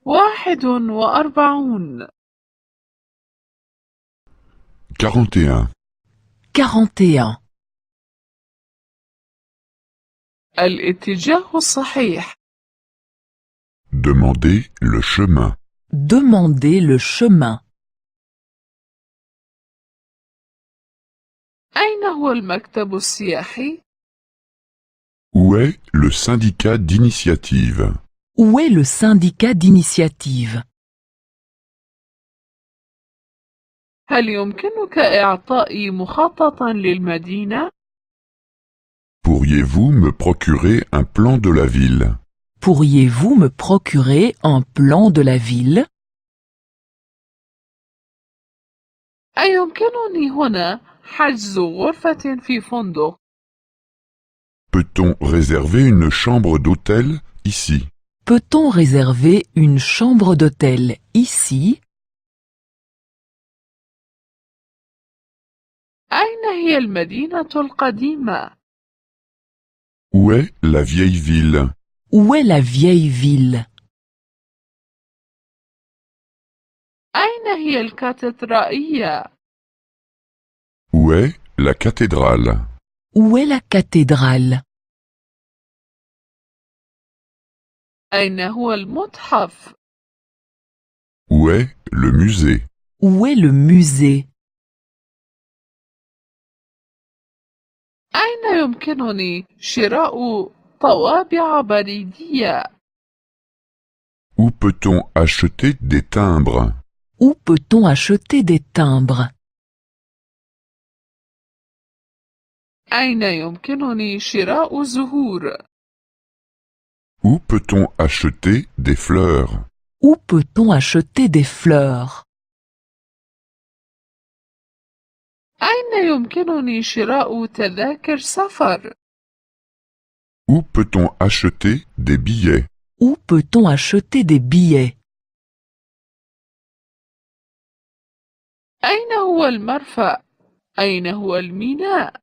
41 41. 41. الاتجاه الصحيح. Demandez le chemin. Demandez le chemin. أين هو المكتب السياحي؟ Où est le syndicat d'initiative? Où est le syndicat d'initiative? هل يمكنك إعطائي مخططا للمدينة؟ Pourriez-vous me procurer un plan de la ville? Pourriez-vous me procurer un plan de la ville? أيمكنني هنا حجز غرفة في فندق؟ Peut-on réserver une chambre d'hôtel ici? Peut-on réserver une chambre d'hôtel ici? أين هي المدينة القديمة؟ Où est la vieille ville? Où est la vieille ville? أين هي الكاتدرائية؟ Où est la cathédrale? Où est la cathédrale? أين هو المتحف؟ Où est le musée? Où est le musée? أين يمكنني شراء طوابع بريدية؟ Où peut-on acheter des timbres? Où peut-on acheter des timbres? أين يمكنني شراء زهور؟ Où peut-on acheter des fleurs? Où peut-on acheter des fleurs? أين يمكنني شراء تذاكر سفر؟ Où peut-on acheter des billets? Où peut-on acheter des billets? أين هو المرفأ؟ أين هو الميناء؟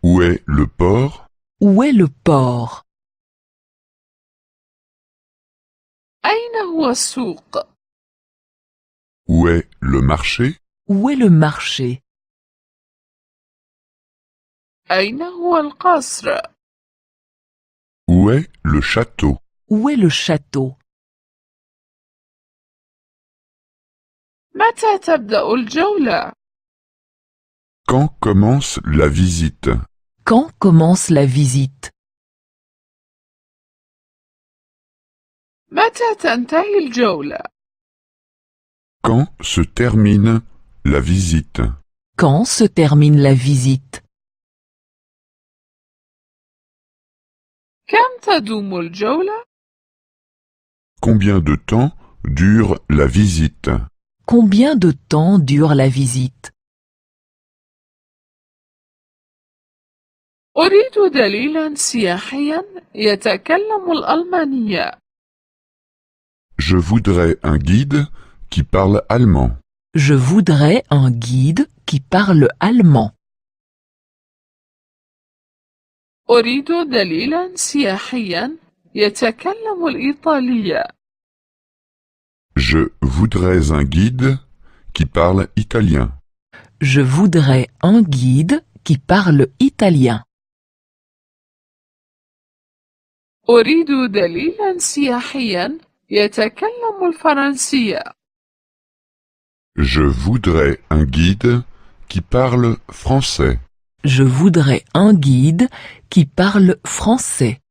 Où est le port? Où est le port? أين هو السوق؟ Où est le marché? Où est le marché? أين هو القصر؟ Où est le château? Où est le château? متى تبدأ الجولة؟ Quand commence la visite? Quand commence la visite? متى تنتهي الجولة؟ Quand se termine la visite? Quand se termine la visite? كم تدوم الجولة؟ Combien de temps dure la visite? Combien de temps dure la visite? أريد دليلا سياحيا يتكلم الألمانية. Je voudrais un guide qui parle allemand. Je voudrais un guide qui parle allemand. أريد دليلا سياحيا يتكلم الإيطالية. Je voudrais un guide qui parle italien. Je voudrais un guide qui parle italien. أريد دليلا سياحيا يتكلم الفرنسية. Je voudrais un guide qui parle français. Je voudrais un guide qui parle français.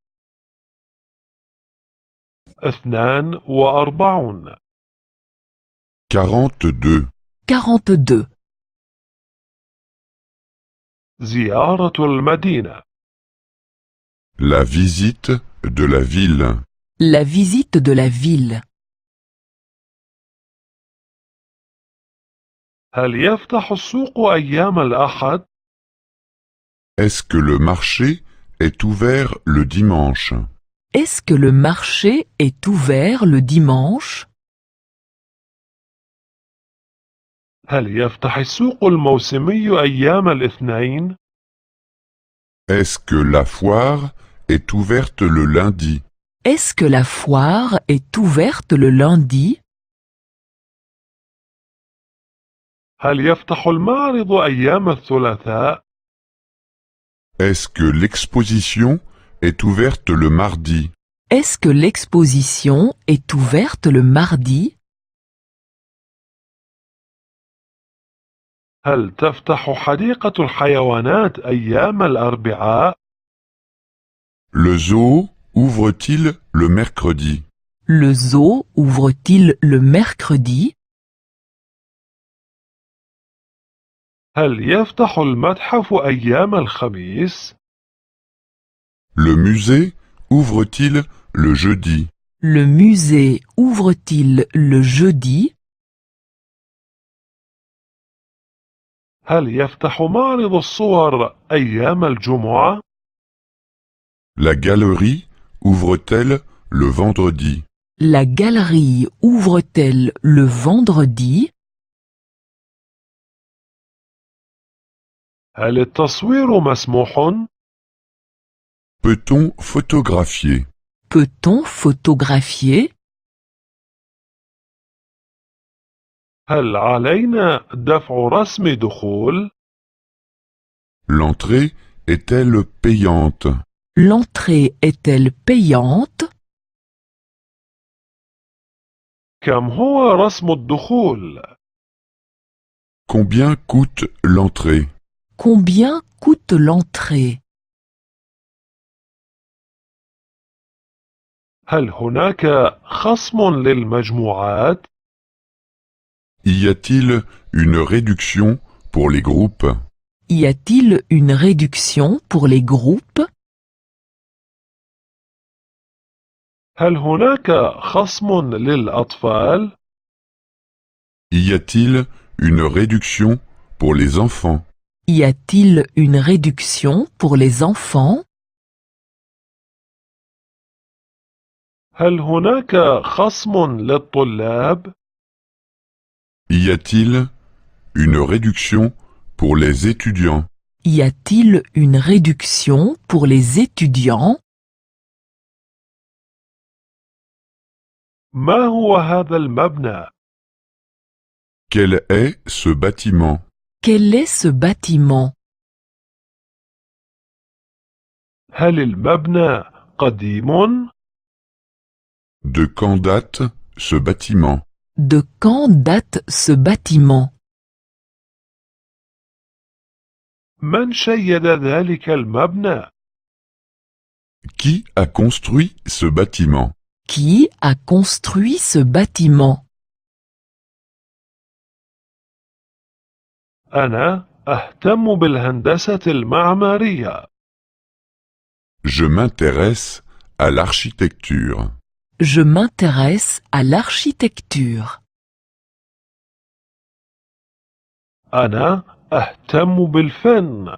42. 42. 42. زيارة المدينة. La visite de la ville. La visite de la ville. هل يفتح السوق أيام الأحد؟ Est-ce que le marché est ouvert le dimanche? Est-ce que le marché est ouvert le dimanche? هل يفتح السوق الموسمي أيام الاثنين؟ Est-ce que la foire est ouverte le lundi? Est-ce que la foire est ouverte le lundi? هل يفتح المعرض أيام الثلاثاء؟ Est-ce que l'exposition est ouverte le mardi? Est-ce que l'exposition est ouverte le mardi? هل تفتح حديقة الحيوانات أيام الأربعاء؟ Le zoo ouvre-t-il le mercredi? Le zoo ouvre-t-il le mercredi? هل يفتح المتحف أيام الخميس؟ Le musée ouvre-t-il le jeudi? Le musée ouvre-t-il le jeudi? هل يفتح معرض الصور أيام الجمعة؟ La galerie ouvre-t-elle le vendredi? La galerie ouvre-t-elle le vendredi? هل التصوير مسموح؟ Peut-on photographier? Peut-on photographier? هل علينا دفع رسم دخول؟ L'entrée est-elle payante? L'entrée est-elle payante? كم هو رسم الدخول؟ Combien coûte l'entrée? Combien coûte l'entrée? هل هناك خصم للمجموعات؟ Y a-t-il une réduction pour les groupes? Y a-t-il une réduction pour les groupes? هل هناك خصم للأطفال؟ Y a-t-il une réduction pour les enfants? Y a-t-il une réduction pour les enfants? هل هناك خصم للطلاب؟ Y a-t-il une réduction pour les étudiants? Y a-t-il une réduction pour les étudiants? ما هو هذا المبنى؟ Quel est ce bâtiment? Quel est ce bâtiment? هل المبنى قديم؟ De quand date ce bâtiment? De quand date ce bâtiment? من شيد ذلك المبنى؟ Qui a construit ce bâtiment? Qui a construit ce bâtiment? أنا أهتم بالهندسة المعمارية. Je m'intéresse à l'architecture. Je m'intéresse à l'architecture. أنا أهتم بالفن.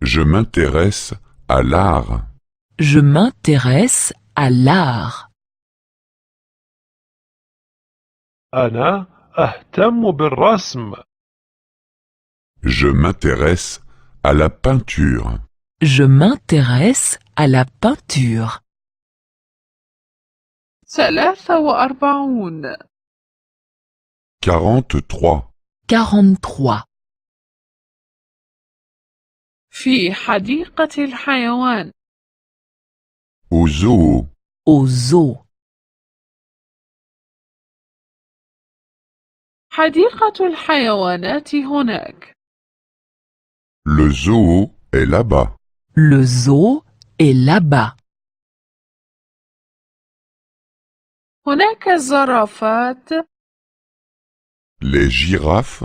Je m'intéresse à l'art. Je m'intéresse à l'art. أنا أهتم بالرسم. Je m'intéresse à la peinture. Je m'intéresse à la peinture. 43 43. 43. في حديقة الحيوان. Au zoo. Au zoo. حديقة الحيوانات هناك. Le zoo est là-bas. Le zoo est là-bas. هناك الزرافات. Les girafes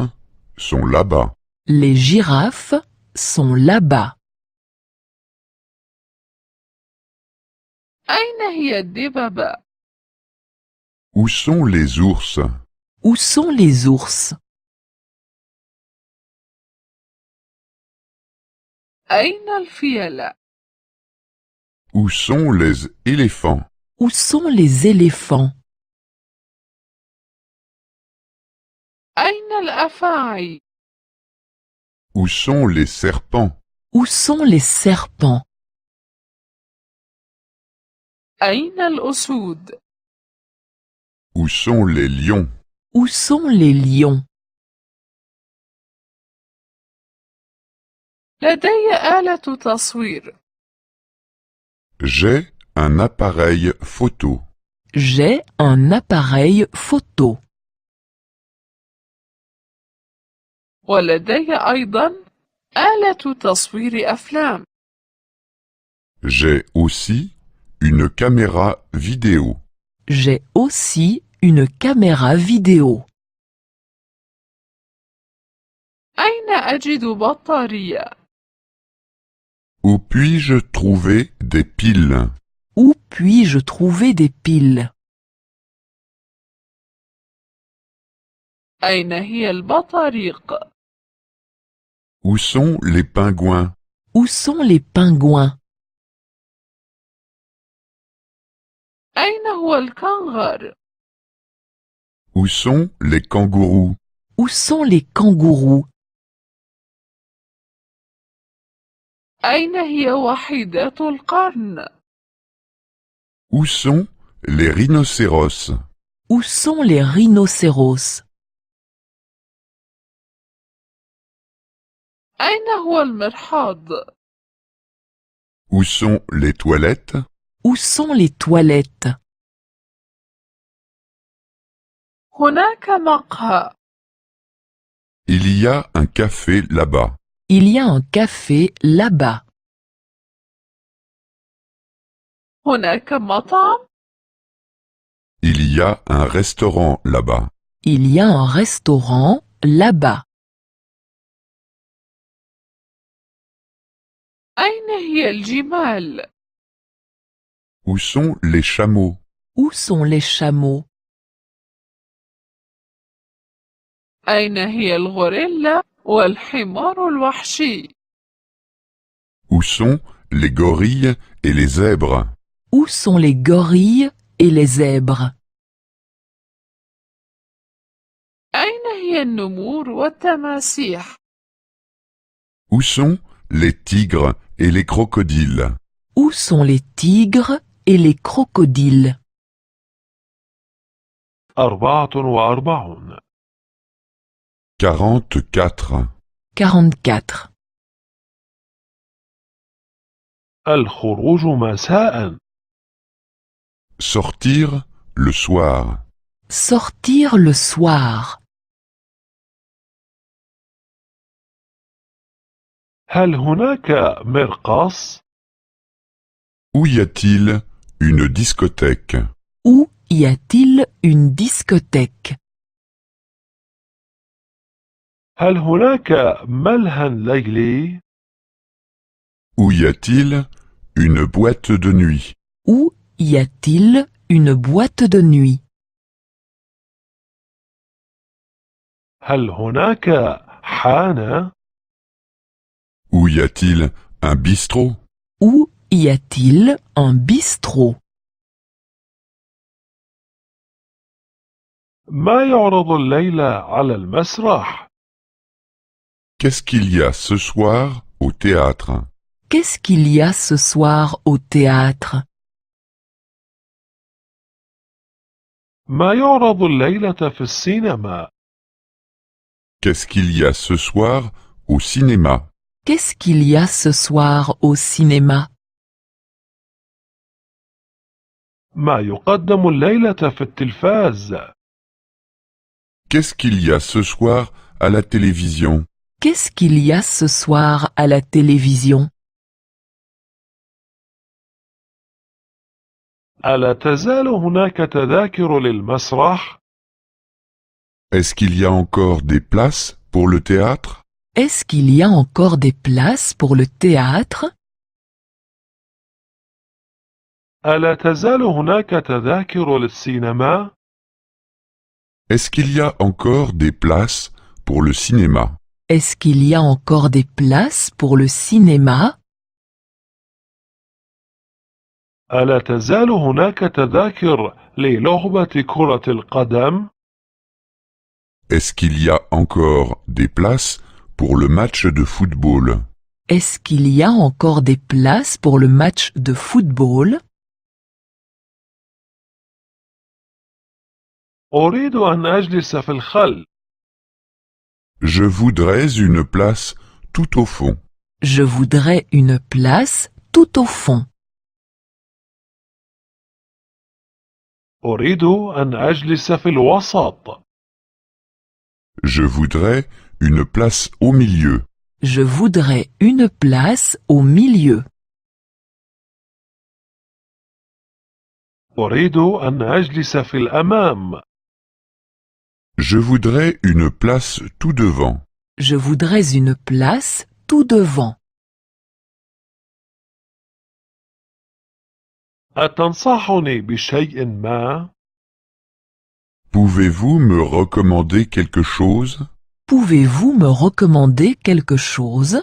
sont là-bas. Les girafes sont là-bas. أين هي الدببة؟ Où sont les ours? Où sont les ours? أين الفيلة؟ Où sont les éléphants? Où sont les éléphants? أين الأفاعي؟ Où sont les serpents? Où sont les serpents? أين الأسود؟ Où sont les lions? Où sont les lions? لدي آلة تصوير. J'ai un appareil photo. J'ai un appareil photo. ولدي أيضا آلة تصوير أفلام. J'ai aussi une caméra vidéo. J'ai aussi une caméra vidéo. أين أجد بطارية؟ Où puis-je trouver des piles? Où puis-je trouver des piles? أين هي البطاريق؟ Où sont les pingouins? Où sont les pingouins? أين هو الكنغر؟ Où sont les kangourous? Où sont les kangourous? أين هي وحيدات القرن؟ Où sont les rhinocéros? Où sont les rhinocéros? أين هو المرحاض؟ Où sont les toilettes? Où sont les toilettes? هناك مقهى. Il y a un café là-bas. Il y a un café là-bas. هناك مطعم. Il y a un restaurant là-bas. Il y a un restaurant là-bas. أين هي الجمال؟ Où sont les chameaux? Où sont les chameaux? أين هي الغوريلا والحمار الوحشي؟ Où sont les gorilles et les zèbres? Où sont les gorilles et les zèbres? أين هي النمور والتماسيح؟ Où sont les tigres et les crocodiles? Où sont les tigres et les crocodiles? 44. 44. 44. الخروج مساء. Sortir le soir. Sortir le soir. هل هناك مرقص؟ Où y a-t-il une discothèque? Où y a-t-il une discothèque? هل هناك ملهى ليلي؟ Où y a-t-il une boîte de nuit? Où y a-t-il une boîte de nuit? هل هناك حانة؟ Où y a-t-il un bistrot? Où y a-t-il un bistrot? ما يعرض الليلة على المسرح؟ Qu'est-ce qu'il y a ce soir au théâtre? Qu'est-ce qu'il y a ce soir au théâtre? ما يعرض الليلة في السينما؟ Qu'est-ce qu'il y a ce soir au cinéma? Qu'est-ce qu'il y a ce soir au cinéma? ما يقدم الليلة في التلفاز؟ Qu'est-ce qu'il y a ce soir à la télévision? Qu'est-ce qu'il y a ce soir à la télévision? ألا تزال هناك تذاكر للمسرح؟ Est-ce qu'il y a encore des places pour le théâtre? Est-ce qu'il y a encore des places pour le théâtre? ألا تزال هناك تذاكر للسينما؟ Est-ce qu'il y a encore des places pour le cinéma? Est-ce qu'il y a encore des places pour le cinéma? ألا تزال هناك تذاكر للعبة كرة القدم؟ Est-ce qu'il y a encore des places pour le match de football? Est-ce qu'il y a encore des places pour le match de football? أريد أن أجلس في الخلف. Je voudrais une place tout au fond. Je voudrais une place tout au fond. أريد أن أجلس في الوسط. Je voudrais une place au milieu. Je voudrais une place au milieu. أريد أن أجلس في الأمام. Je voudrais une place tout devant. Je voudrais une place tout devant. أتنصحني بشيء ما؟ Pouvez-vous me recommander quelque chose? Pouvez-vous me recommander quelque chose?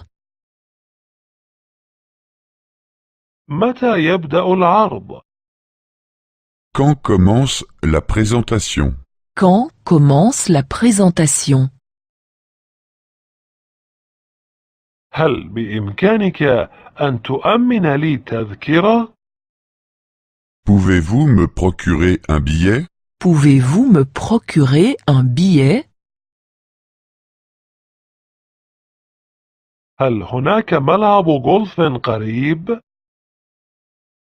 متى يبدأ العرض؟ Quand commence la présentation? Quand commence la présentation? هل بإمكانك أن تؤمن لي تذكرة؟ Pouvez-vous me procurer un billet? Pouvez-vous me procurer un billet? هل هناك ملعب غولف قريب؟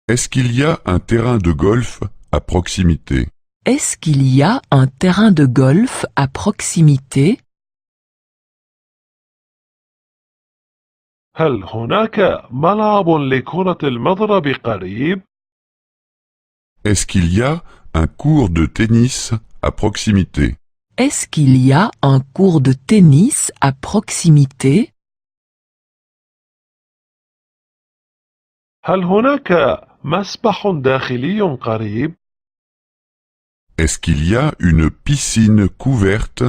Est-ce qu'il y a un terrain de golf à proximité? Est-ce qu'il y a un terrain de golf à proximité? هل هناك ملعب لكرة المضرب قريب؟ Est-ce qu'il y a un cours de tennis à proximité? Est-ce qu'il y a un cours de tennis à proximité? هل هناك مسبح داخلي قريب؟ Est-ce qu'il y a une piscine couverte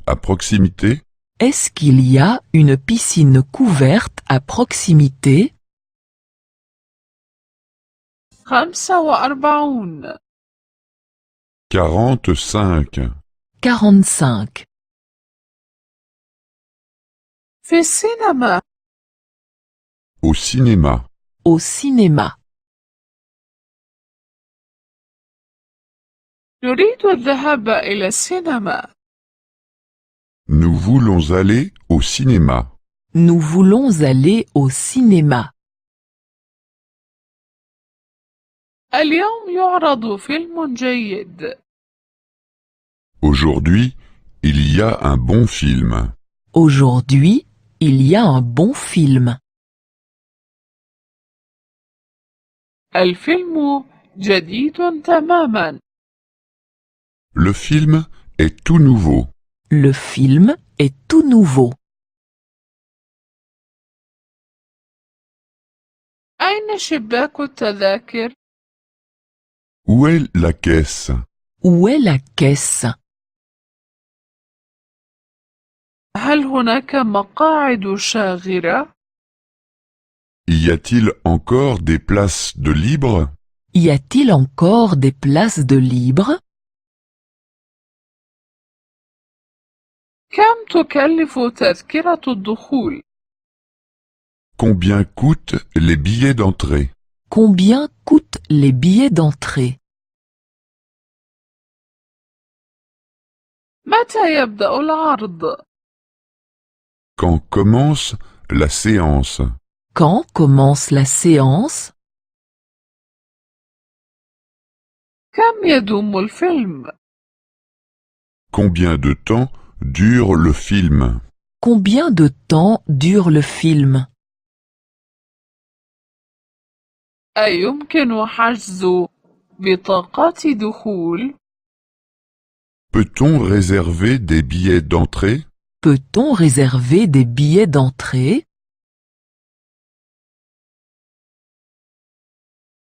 à proximité? Est-ce qu'il y a une piscine couverte à proximité? 45 45. 45. في السينما. Au cinéma. Au cinéma. نريد الذهاب إلى السينما. Nous voulons aller au cinéma. Nous voulons aller au cinéma. اليوم يعرض فيلم جيد. Aujourd'hui, il y a un bon film. Aujourd'hui, il y a un bon film. الفيلم جديد تماما. Le film est tout nouveau. Le film est tout nouveau. أين شباك التذاكر؟ Où est la caisse? Où est la caisse? هل هناك مقاعد شاغرة؟ Y a-t-il encore des places de libre? Y a-t-il encore des places de libre? كم تكلف تذكرة الدخول؟ Combien coûtent les billets d'entrée? Combien coûtent les billets d'entrée? متى يبدأ العرض؟ Quand commence la séance? Quand commence la séance? كم يدوم الفيلم؟ Combien de temps dure le film? Combien de temps dure le film? أيمكن حجز بطاقات دخول؟ Peut-on réserver des billets d'entrée? Peut-on réserver des billets d'entrée?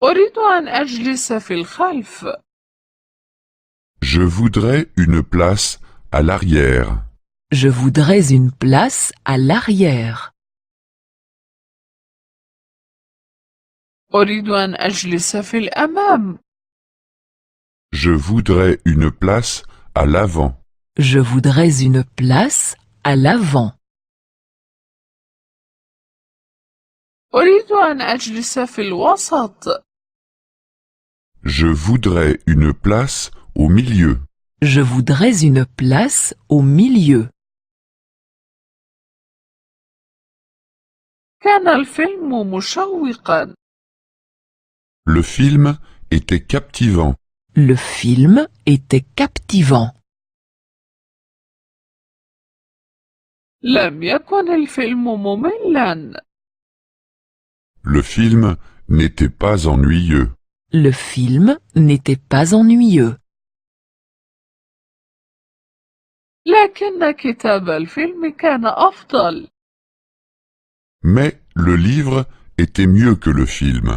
أريد أن أجلس في الخلف. Je voudrais une place à l'arrière. Je voudrais une place à l'arrière. أريد أن أجلس في الأمام. Je voudrais une place à l'avant. Je voudrais une place à l'avant. أريد أن أجلس في الوسط. Je voudrais une place au milieu. Je voudrais une place au milieu. كان الفيلم مشوقا. Le film était captivant. Le film était captivant. لم يكن الفيلم مملا. Le film n'était pas ennuyeux. Le film n'était pas ennuyeux. لكن كتاب الفيلم كان أفضل. Mais le livre était mieux que le film.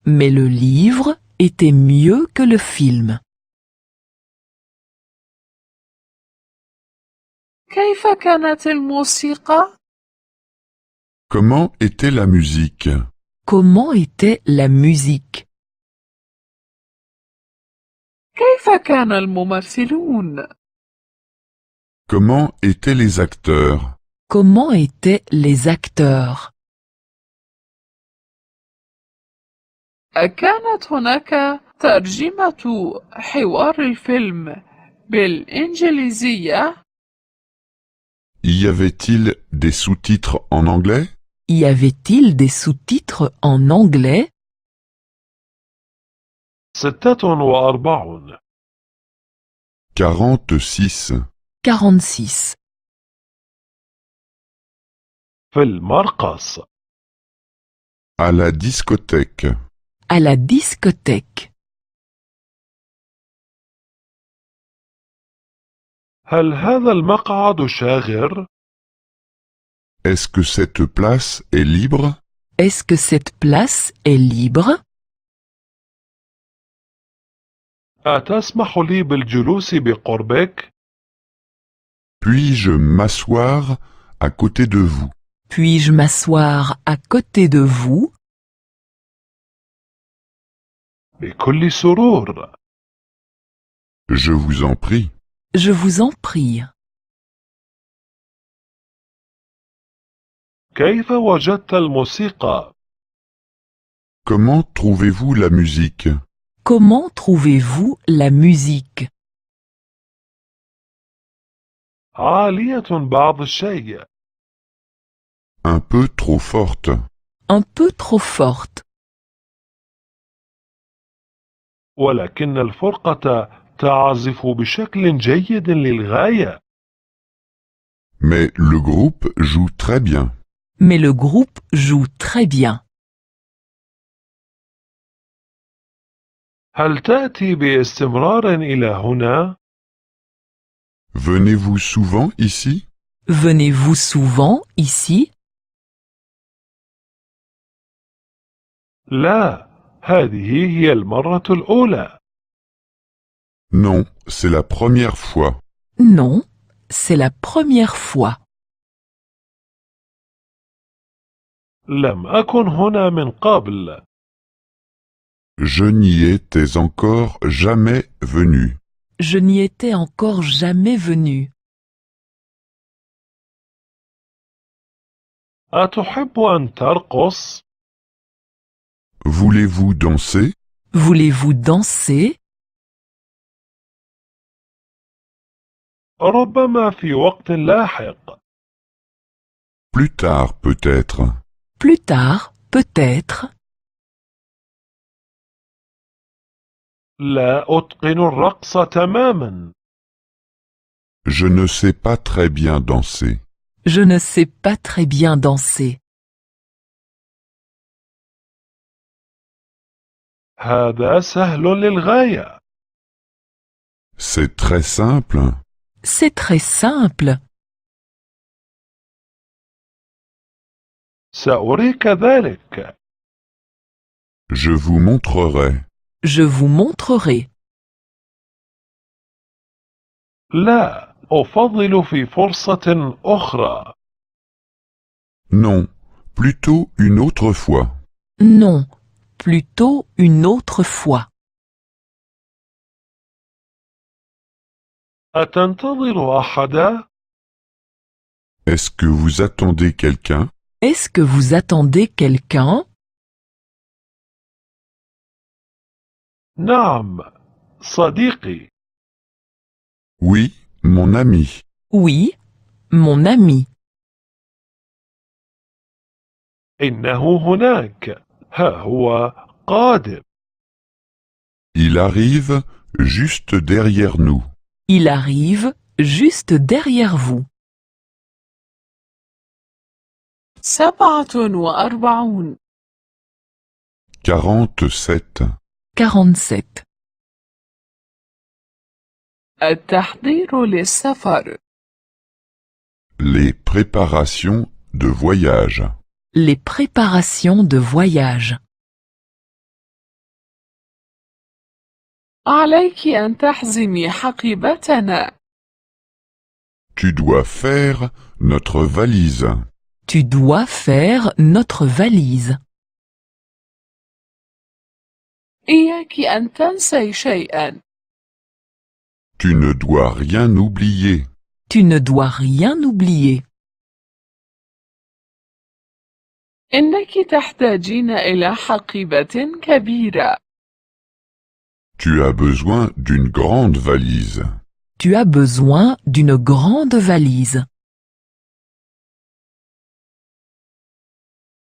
Mais le livre était mieux que le film. كيف كانت الموسيقى؟ Comment était la musique? Comment était la musique? كيف كان الممثلون؟ Comment étaient les acteurs? Comment étaient les acteurs? أكانت هناك ترجمة حوار الفيلم بالإنجليزية؟ Y avait-il des sous-titres en anglais? Y avait-il des sous-titres en anglais? 46 46. 46. في المرقص. À la discothèque. À la discothèque. هل هذا المقعد شاغر؟ Est-ce que cette place est libre? Est-ce que cette place est libre? أتسمح لي بالجلوس بقربك؟ Puis-je m'asseoir à côté de vous? Puis-je m'asseoir à côté de vous? بكل سرور. Je vous en prie. Je vous en prie. كيف وجدت الموسيقى؟ Comment trouvez-vous la musique? Comment trouvez-vous la musique? عالية بعض الشيء. Un peu trop forte. Un peu trop forte. ولكن الفرقة تعزف بشكل جيد للغاية. Mais le groupe joue très bien. Mais le groupe joue très bien. هل تأتي باستمرار إلى هنا؟ Venez-vous souvent ici? Venez-vous souvent ici? لا، هذه هي المرة الأولى. Non, c'est la première fois. Non, c'est la première fois. لم أكن هنا من قبل. Je n'y étais encore jamais venu. Je n'y étais encore jamais venu. أتحب أن ترقص؟ Voulez-vous danser? Voulez-vous danser? ربما في وقت لاحق. Plus tard peut-être. Plus tard, peut-être. لا أتقن الرقص تماما. Je ne sais pas très bien danser. Je ne sais pas très bien danser. هذا سهل للغاية. C'est très simple. C'est très simple. سأريك ذلك. Je vous montrerai. Je vous montrerai. لا، أفضل في فرصة أخرى. Non, plutôt une autre fois. Non, plutôt une autre fois. أتنتظر أحدا؟ Est-ce que vous attendez quelqu'un? Est-ce que vous attendez quelqu'un? نعم، صديقي. Oui, mon ami. Oui, mon ami. إنه هناك. ها هو قادم. Il arrive juste derrière nous. Il arrive juste derrière vous. 47. 47. 47. التحضير للسفر. Les préparations de voyage. Les préparations de voyage. عليك أن تحزمي حقيبتنا. Tu dois faire notre valise. Tu dois faire notre valise. إياك أن تنسي شيئا. Tu ne dois rien oublier. Tu ne dois rien oublier. إنك تحتاجين إلى حقيبة كبيرة. Tu as besoin d'une grande valise. Tu as besoin d'une grande valise.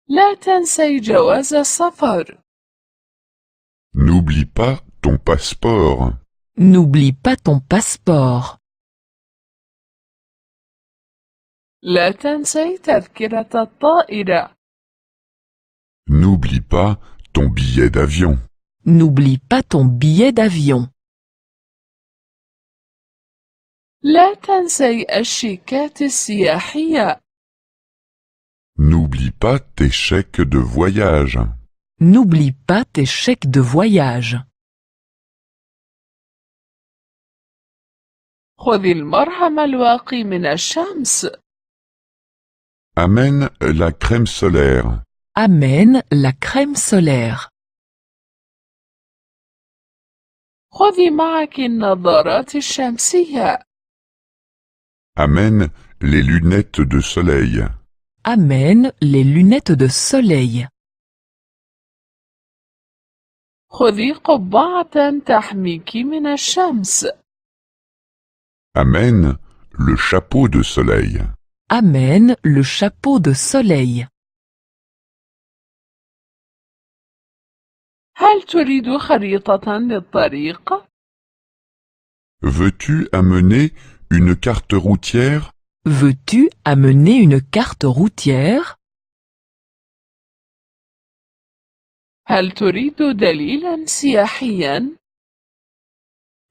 لا تنسي جواز السفر. N'oublie pas ton passeport. N'oublie pas ton passeport. لا تنسي تذكرة الطائرة. N'oublie pas ton billet d'avion. N'oublie pas ton billet d'avion. لا تنسي الشيكات السياحية. N'oublie pas tes chèques de voyage. N'oublie pas tes chèques de voyage. خذ المرهم الواقي من الشمس. Amène la crème solaire. Amène la crème solaire. خذي معك النظارات الشمسية. Amène les lunettes de soleil. Amène les lunettes de soleil. خذي قبعة تحميك من الشمس. Amène le chapeau de soleil. Amène le chapeau de soleil. هل تريد خريطة للطريق؟ Veux-tu amener une carte routière? Veux-tu amener une carte routière? هل تريد دليلا سياحيا؟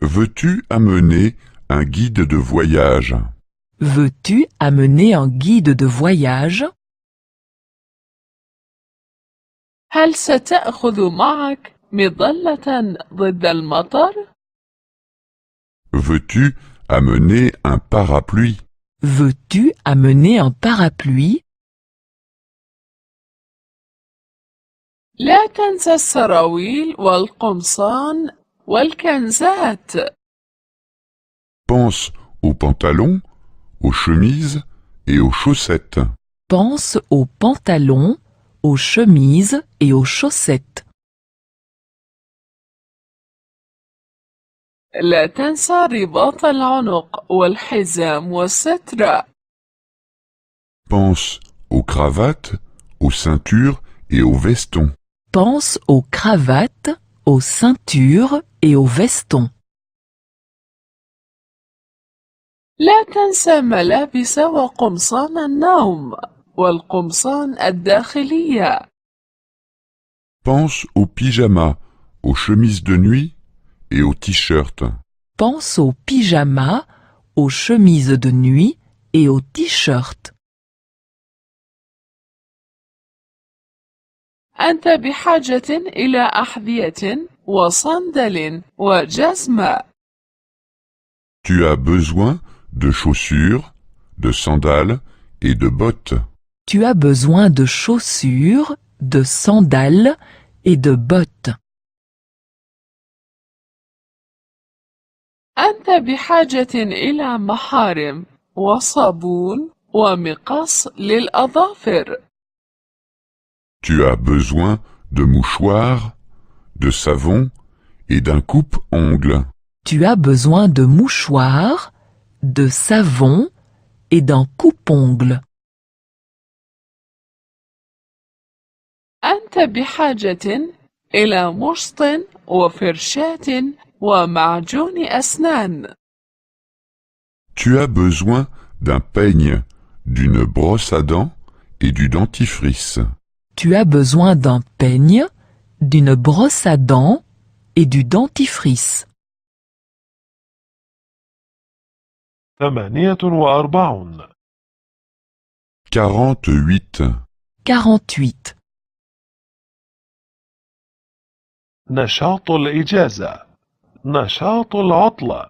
Veux-tu amener un guide de voyage? Veux-tu amener un guide de voyage? هل ستأخذ معك مظلة ضد المطر؟ Veux-tu amener un parapluie? Veux-tu amener un parapluie? لا تنسى السراويل والقمصان والكنزات. Pense aux pantalons, aux chemises et aux chaussettes. Pense aux pantalons, aux chemises et aux chaussettes. لا تنسى رباط العنق والحزام والسترة. Pense aux cravates, aux ceintures et aux vestons. Pense aux cravates, aux ceintures et aux vestons. لا تنسى ملابس وقمصان النوم والقمصان الداخلية. Pense aux pyjamas, aux chemises de nuit et aux t-shirts. Pense aux pyjamas, aux chemises de nuit et aux t-shirts. أنت بحاجة إلى أحذية وصندل وجزمة. Tu as besoin de chaussures, de sandales et de bottes. Tu as besoin de chaussures, de sandales et de bottes. أنت بحاجة إلى محارم وصابون ومقص للأظافر. Tu as besoin de mouchoirs, de savon et d'un coupe-ongles. Tu as besoin de mouchoirs, de savon et d'un coupe-ongles. أنت بحاجة إلى مشط وفرشاة ومعجون أسنان. Tu as besoin d'un peigne, d'une brosse à dents et du dentifrice. Tu as besoin d'un peigne, d'une brosse à dents et du dentifrice. 48 48. 48. نشاط الإجازة نشاط العطلة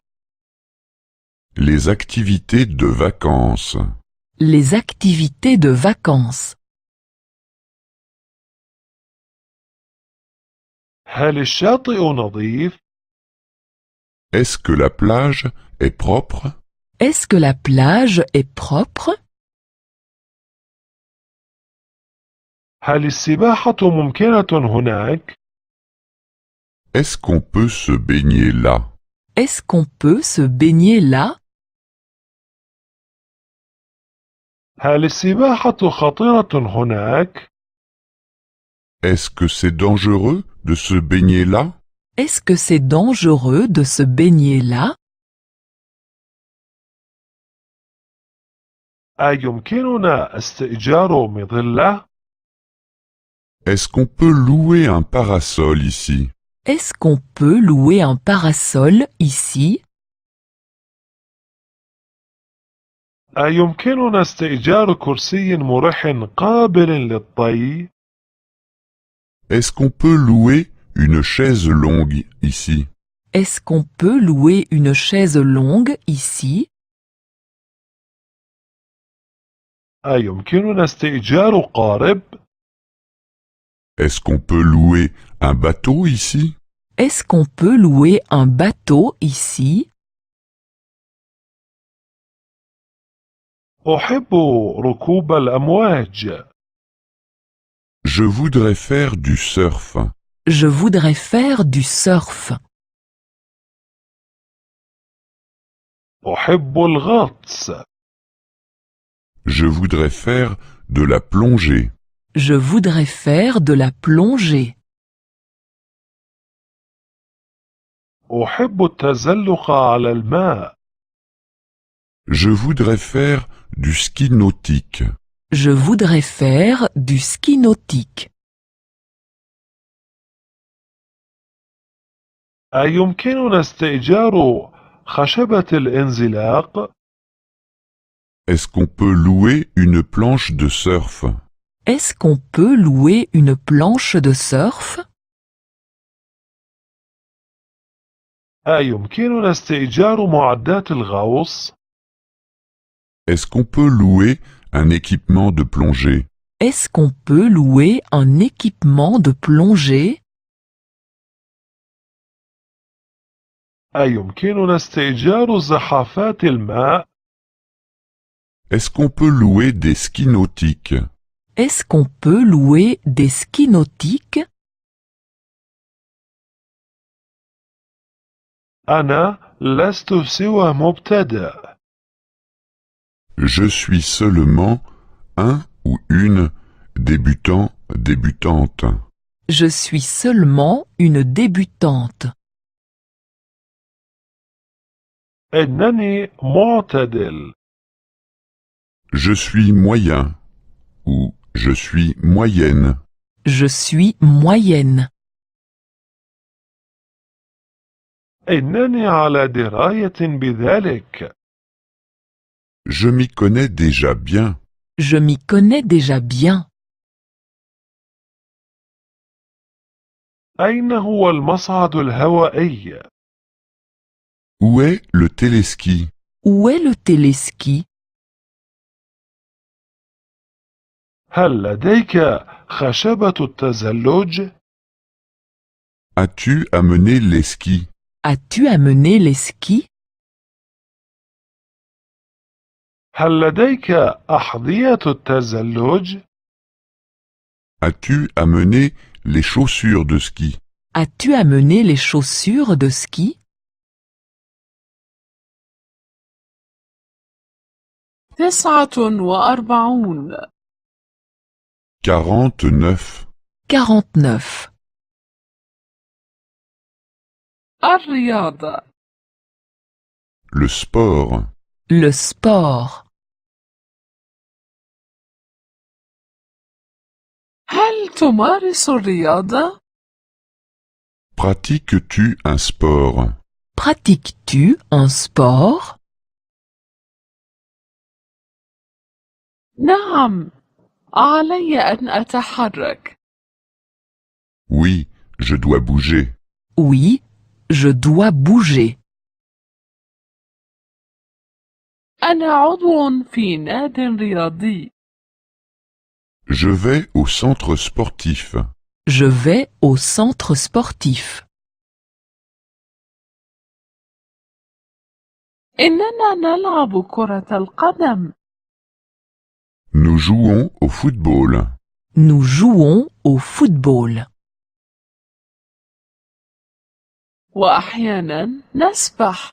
Les activités de vacances. Les activités de vacances. هل الشاطئ نظيف؟ Est-ce que la plage est propre? Est-ce que la plage est propre? هل السباحة ممكنة هناك؟ Est-ce qu'on peut se baigner là? Est-ce qu'on peut se baigner là? هل السباحة خطرة هناك؟ Est-ce que c'est dangereux de se baigner là? Est-ce que c'est dangereux de se baigner là? أيمكننا استئجار مظلة؟ Est-ce qu'on peut louer un parasol ici? Est-ce qu'on peut louer un parasol ici? أيمكننا استئجار كرسي مريح قابل للطي؟ Est-ce qu'on peut louer une chaise longue ici? Est-ce qu'on peut louer une chaise longue ici? أيمكننا استئجار قارب؟ Est-ce qu'on peut louer un bateau ici? Est-ce qu'on peut louer un bateau ici? أحب ركوب الأمواج. Je voudrais faire du surf. Je voudrais faire du surf. أحب الغطس. Je voudrais faire de la plongée. Je voudrais faire de la plongée. أحب التزلق على الماء. Je voudrais faire du ski nautique. Je voudrais faire du ski nautique. أيمكننا استئجار خشبة الانزلاق؟ Est-ce qu'on peut louer une planche de surf? Est-ce qu'on peut louer une planche de surf? أيمكننا استئجار معدات الغوص؟ Est-ce qu'on peut louer un équipement de plongée? Est-ce qu'on peut louer un équipement de plongée? أيمكننا استئجار زحافات الماء؟ Est-ce qu'on peut louer des skis nautiques? Est-ce qu'on peut louer des skis nautiques? أنا لست سوى مبتدئ. Je suis seulement un ou une débutant, débutante. Je suis seulement une débutante. إنني معتدل. Je suis moyen ou je suis moyenne. Je suis moyenne. إنني على دراية بذلك. Je m'y connais déjà bien. Je m'y connais déjà bien. أين هو المصعد الهوائي؟ Où est le téléski? Où est le téléski? هل لديك خشبة التزلج؟ As-tu amené les skis? As-tu amené les skis? هل لديك أحذية التزلج؟ As-tu amené les chaussures de ski? As-tu amené les chaussures de ski? 49 49. 49. الرياضة Le sport. Le sport. هل تمارس الرياضة؟ Pratiques-tu un sport? Pratiques-tu un sport? نعم، علي أن أتحرك. Oui, je dois bouger. Oui, je dois bouger. أنا عضو في ناد رياضي. Je vais au centre sportif. Je vais au centre sportif. إننا نلعب كرة القدم. Nous jouons au football. Nous jouons au football. وأحيانا نسبح.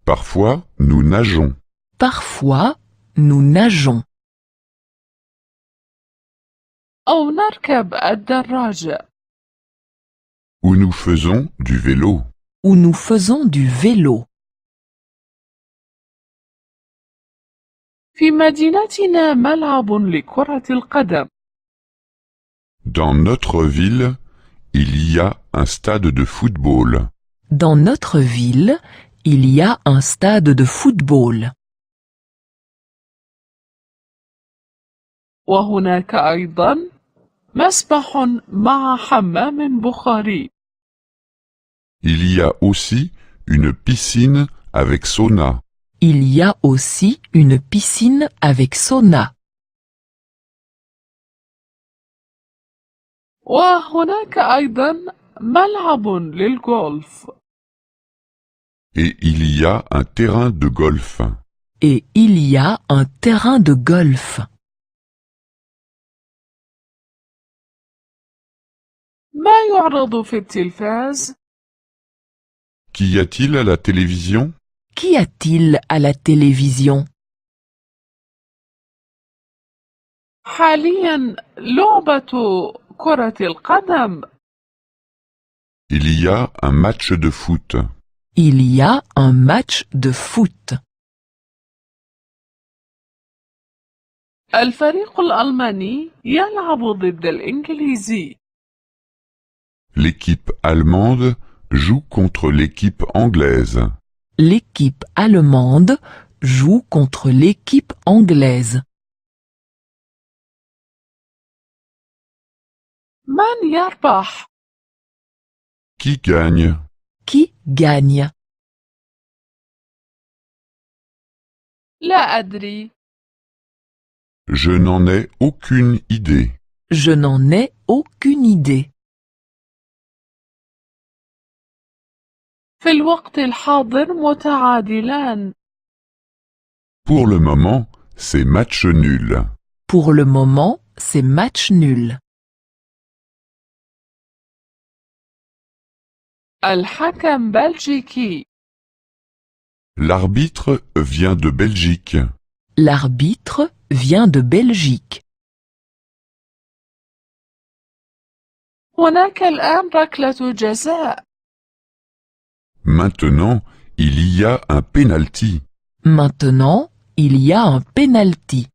Parfois, nous nageons. Parfois, nous nageons. أو نركب الدراجة. Ou nous faisons du vélo. Ou nous faisons du vélo. في مدينتنا ملعب لكرة القدم. Dans notre ville, il y a un stade de football. Dans notre ville, il y a un stade de football. وهناك أيضا مسبح مع حمام بخاري. Il y a aussi une piscine avec sauna. Il y a aussi une piscine avec sauna. وهناك أيضا ملعب للغولف. Et il y a un terrain de golf. Et il y a un terrain de golf. ما يعرض في التلفاز؟ Qu'y a-t-il à la télévision? Qu'y a-t-il à la télévision? حاليا لعبة كرة القدم. Il y a un match de foot. Il y a un match de foot. الفريق الألماني يلعب ضد الإنجليزي. L'équipe allemande joue contre l'équipe anglaise. L'équipe allemande joue contre l'équipe anglaise. من يربح؟ Qui gagne? Qui gagne? لا أدري. Je n'en ai aucune idée. Je n'en ai aucune idée. في الوقت الحاضر متعادلان. Pour le moment, c'est match nul. Pour le moment, c'est match nul. الحكم بلجيكي. L'arbitre vient de Belgique. L'arbitre vient de Belgique. هناك الآن ركلة جزاء. Maintenant, il y a un penalty. Maintenant, il y a un penalty.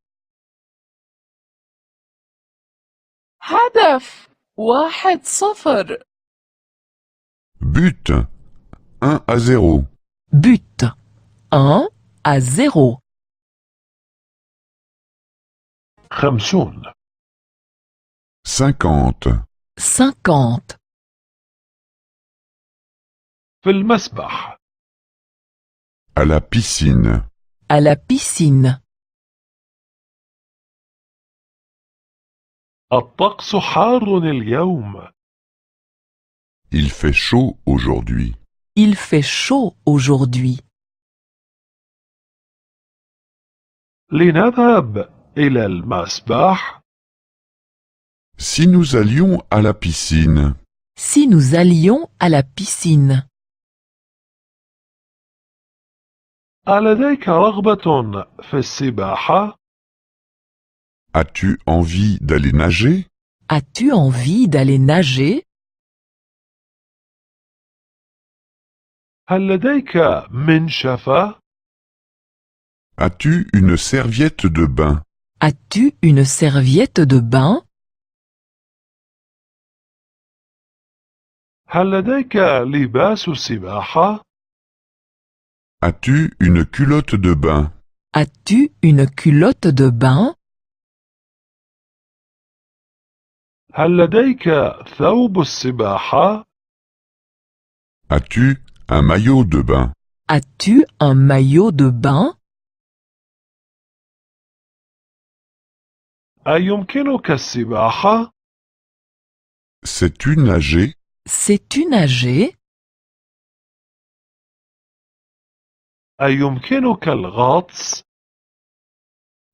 هدف 1-0. But 1-0. But 1-0. 50 50. 50. في المسبح À la piscine. À la piscine. الطقس حار اليوم. Il fait chaud aujourd'hui. Il fait chaud aujourd'hui. لنذهب إلى المسبح. Si nous allions à la piscine. Si nous allions à la piscine. ألديك رغبة في السباحة؟ As-tu envie d'aller nager? As-tu envie d'aller nager? هل لديك منشفة؟ As-tu une serviette de bain? As-tu une serviette de bain? هل لديك لباس سباحة؟ As-tu une culotte de bain? As-tu une culotte de bain? هل لديك ثوب السباحة؟ As-tu un maillot de bain? As-tu un maillot de bain? أيمكنك السباحة؟ Sais-tu nager? Sais-tu nager? أيمكنك الغطس؟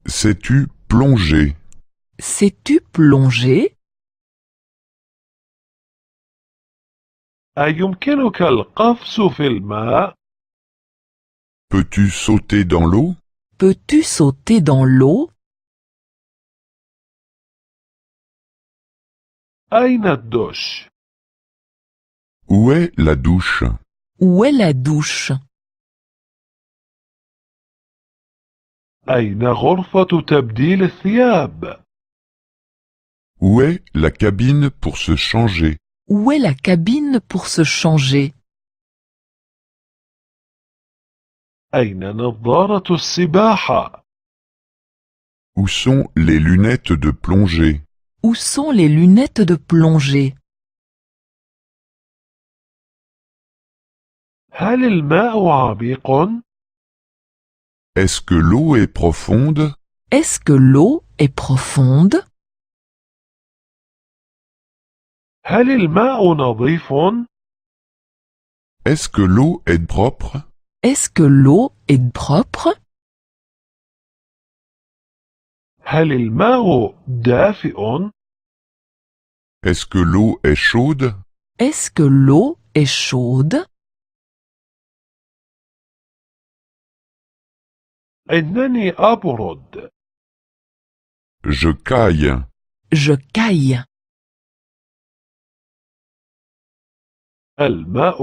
Sais-tu plonger? Sais-tu plonger? أيمكنك القفز في الماء؟ Peux-tu sauter dans l'eau? Peux-tu sauter dans l'eau? أين الدش؟ Où est la douche? Où est la douche? أين غرفة تبديل الثياب؟ Où est la cabine pour se changer? Où est la cabine pour se changer? أين نظارة السباحة؟ Où sont les lunettes de plongée? Où sont les lunettes de plongée? هل الماء عميق؟ Est-ce que l'eau est profonde? Est-ce que l'eau est profonde? هل الماء نظيف؟ Est-ce que l'eau est propre? Est-ce que l'eau est propre? هل الماء دافئ؟ Est-ce que l'eau est chaude? Est-ce que l'eau est chaude? إنني أبرد. Je caille. Je caille. الماء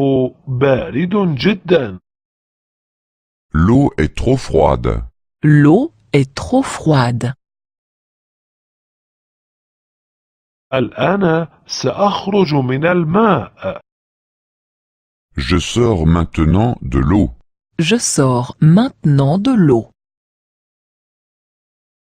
بارد جدا. L'eau est trop froide. L'eau est trop froide. الآن سأخرج من الماء. Je sors maintenant de l'eau. Je sors maintenant de l'eau.